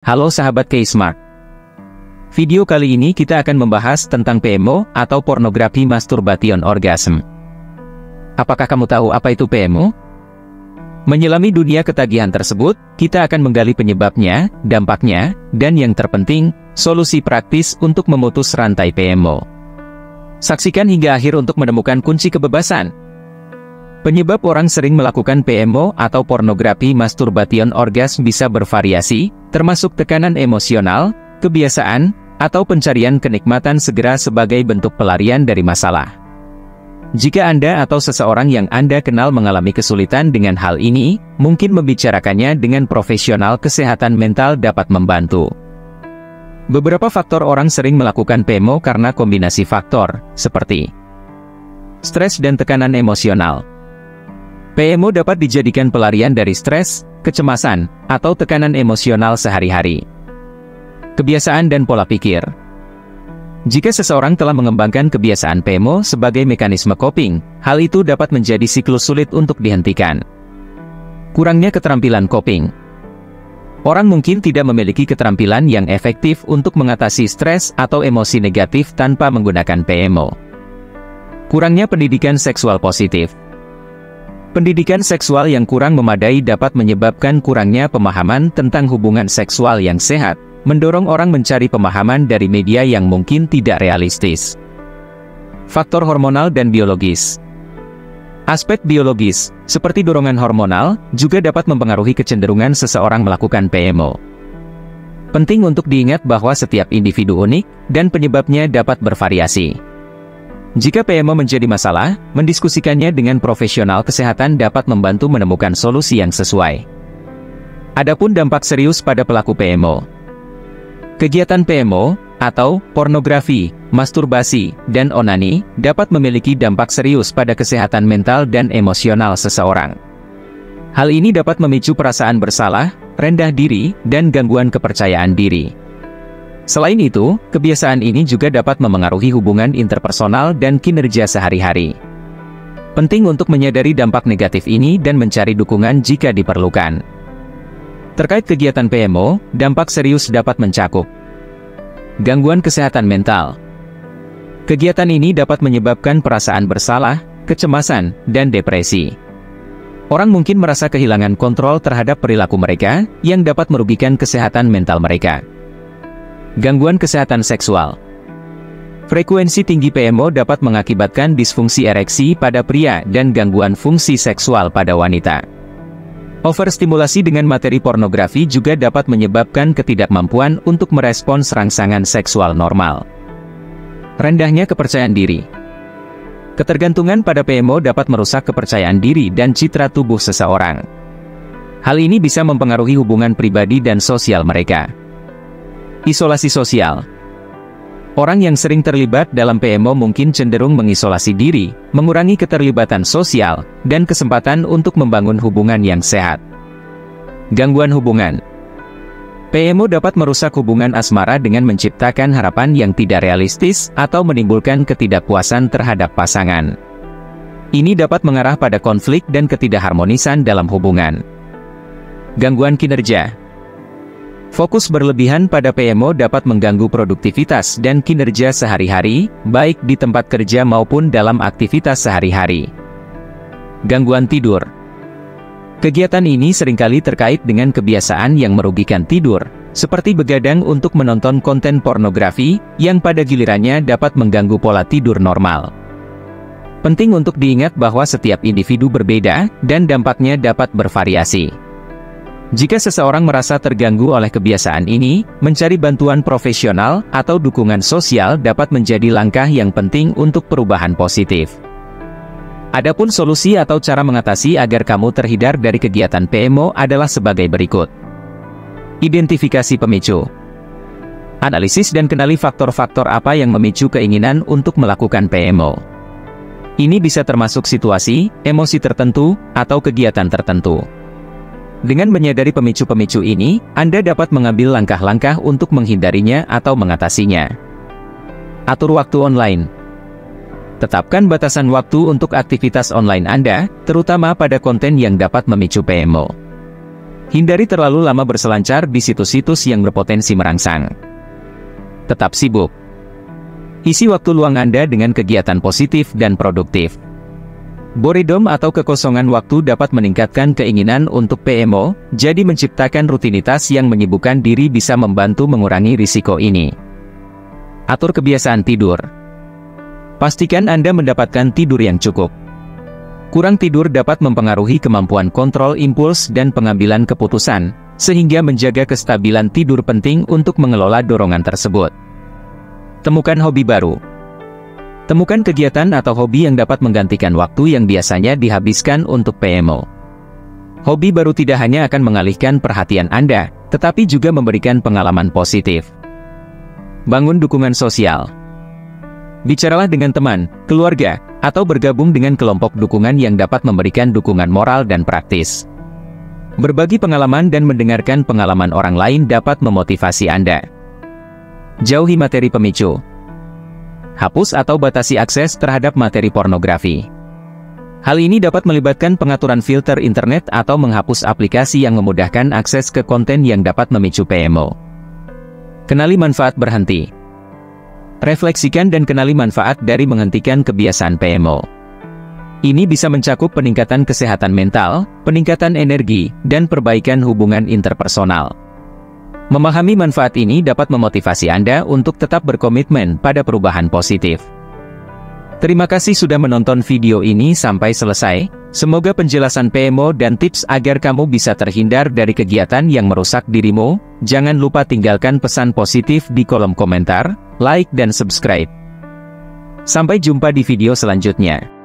Halo sahabat K-Smart. Video kali ini kita akan membahas tentang PMO atau pornografi masturbation orgasm. Apakah kamu tahu apa itu PMO? Menyelami dunia ketagihan tersebut, kita akan menggali penyebabnya, dampaknya, dan yang terpenting, solusi praktis untuk memutus rantai PMO. Saksikan hingga akhir untuk menemukan kunci kebebasan. Penyebab orang sering melakukan PMO atau pornografi masturbation orgasm bisa bervariasi, termasuk tekanan emosional, kebiasaan, atau pencarian kenikmatan segera sebagai bentuk pelarian dari masalah. Jika Anda atau seseorang yang Anda kenal mengalami kesulitan dengan hal ini, mungkin membicarakannya dengan profesional kesehatan mental dapat membantu. Beberapa faktor orang sering melakukan PMO karena kombinasi faktor, seperti stres dan tekanan emosional. PMO dapat dijadikan pelarian dari stres, kecemasan, atau tekanan emosional sehari-hari. Kebiasaan dan pola pikir. Jika seseorang telah mengembangkan kebiasaan PMO sebagai mekanisme coping, hal itu dapat menjadi siklus sulit untuk dihentikan. Kurangnya keterampilan coping. Orang mungkin tidak memiliki keterampilan yang efektif untuk mengatasi stres atau emosi negatif tanpa menggunakan PMO. Kurangnya pendidikan seksual positif. Pendidikan seksual yang kurang memadai dapat menyebabkan kurangnya pemahaman tentang hubungan seksual yang sehat, mendorong orang mencari pemahaman dari media yang mungkin tidak realistis. Faktor hormonal dan biologis. Aspek biologis, seperti dorongan hormonal, juga dapat mempengaruhi kecenderungan seseorang melakukan PMO. Penting untuk diingat bahwa setiap individu unik, dan penyebabnya dapat bervariasi. Jika PMO menjadi masalah, mendiskusikannya dengan profesional kesehatan dapat membantu menemukan solusi yang sesuai. Adapun dampak serius pada pelaku PMO. Kegiatan PMO, atau pornografi, masturbasi, dan onani, dapat memiliki dampak serius pada kesehatan mental dan emosional seseorang. Hal ini dapat memicu perasaan bersalah, rendah diri, dan gangguan kepercayaan diri. Selain itu, kebiasaan ini juga dapat memengaruhi hubungan interpersonal dan kinerja sehari-hari. Penting untuk menyadari dampak negatif ini dan mencari dukungan jika diperlukan. Terkait kegiatan PMO, dampak serius dapat mencakup gangguan kesehatan mental. Kegiatan ini dapat menyebabkan perasaan bersalah, kecemasan, dan depresi. Orang mungkin merasa kehilangan kontrol terhadap perilaku mereka, yang dapat merugikan kesehatan mental mereka. Gangguan kesehatan seksual. Frekuensi tinggi PMO dapat mengakibatkan disfungsi ereksi pada pria dan gangguan fungsi seksual pada wanita. Overstimulasi dengan materi pornografi juga dapat menyebabkan ketidakmampuan untuk merespons rangsangan seksual normal. Rendahnya kepercayaan diri. Ketergantungan pada PMO dapat merusak kepercayaan diri dan citra tubuh seseorang. Hal ini bisa mempengaruhi hubungan pribadi dan sosial mereka. Isolasi sosial. Orang yang sering terlibat dalam PMO mungkin cenderung mengisolasi diri, mengurangi keterlibatan sosial, dan kesempatan untuk membangun hubungan yang sehat. Gangguan hubungan. PMO dapat merusak hubungan asmara dengan menciptakan harapan yang tidak realistis atau menimbulkan ketidakpuasan terhadap pasangan. Ini dapat mengarah pada konflik dan ketidakharmonisan dalam hubungan. Gangguan kinerja. Fokus berlebihan pada PMO dapat mengganggu produktivitas dan kinerja sehari-hari, baik di tempat kerja maupun dalam aktivitas sehari-hari. Gangguan tidur. Kegiatan ini seringkali terkait dengan kebiasaan yang merugikan tidur, seperti begadang untuk menonton konten pornografi, yang pada gilirannya dapat mengganggu pola tidur normal. Penting untuk diingat bahwa setiap individu berbeda, dan dampaknya dapat bervariasi. Jika seseorang merasa terganggu oleh kebiasaan ini, mencari bantuan profesional atau dukungan sosial dapat menjadi langkah yang penting untuk perubahan positif. Adapun solusi atau cara mengatasi agar kamu terhindar dari kegiatan PMO adalah sebagai berikut. Identifikasi pemicu. Analisis dan kenali faktor-faktor apa yang memicu keinginan untuk melakukan PMO. Ini bisa termasuk situasi, emosi tertentu, atau kegiatan tertentu. Dengan menyadari pemicu-pemicu ini, Anda dapat mengambil langkah-langkah untuk menghindarinya atau mengatasinya. Atur waktu online. Tetapkan batasan waktu untuk aktivitas online Anda, terutama pada konten yang dapat memicu PMO. Hindari terlalu lama berselancar di situs-situs yang berpotensi merangsang. Tetap sibuk. Isi waktu luang Anda dengan kegiatan positif dan produktif. Boredom atau kekosongan waktu dapat meningkatkan keinginan untuk PMO, jadi menciptakan rutinitas yang menyibukkan diri bisa membantu mengurangi risiko ini. Atur kebiasaan tidur. Pastikan Anda mendapatkan tidur yang cukup. Kurang tidur dapat mempengaruhi kemampuan kontrol impuls dan pengambilan keputusan, sehingga menjaga kestabilan tidur penting untuk mengelola dorongan tersebut. Temukan hobi baru. Temukan kegiatan atau hobi yang dapat menggantikan waktu yang biasanya dihabiskan untuk PMO. Hobi baru tidak hanya akan mengalihkan perhatian Anda, tetapi juga memberikan pengalaman positif. Bangun dukungan sosial. Bicaralah dengan teman, keluarga, atau bergabung dengan kelompok dukungan yang dapat memberikan dukungan moral dan praktis. Berbagi pengalaman dan mendengarkan pengalaman orang lain dapat memotivasi Anda. Jauhi materi pemicu. Hapus atau batasi akses terhadap materi pornografi. Hal ini dapat melibatkan pengaturan filter internet atau menghapus aplikasi yang memudahkan akses ke konten yang dapat memicu PMO. Kenali manfaat berhenti. Refleksikan dan kenali manfaat dari menghentikan kebiasaan PMO. Ini bisa mencakup peningkatan kesehatan mental, peningkatan energi, dan perbaikan hubungan interpersonal. Memahami manfaat ini dapat memotivasi Anda untuk tetap berkomitmen pada perubahan positif. Terima kasih sudah menonton video ini sampai selesai. Semoga penjelasan PMO dan tips agar kamu bisa terhindar dari kegiatan yang merusak dirimu. Jangan lupa tinggalkan pesan positif di kolom komentar, like dan subscribe. Sampai jumpa di video selanjutnya.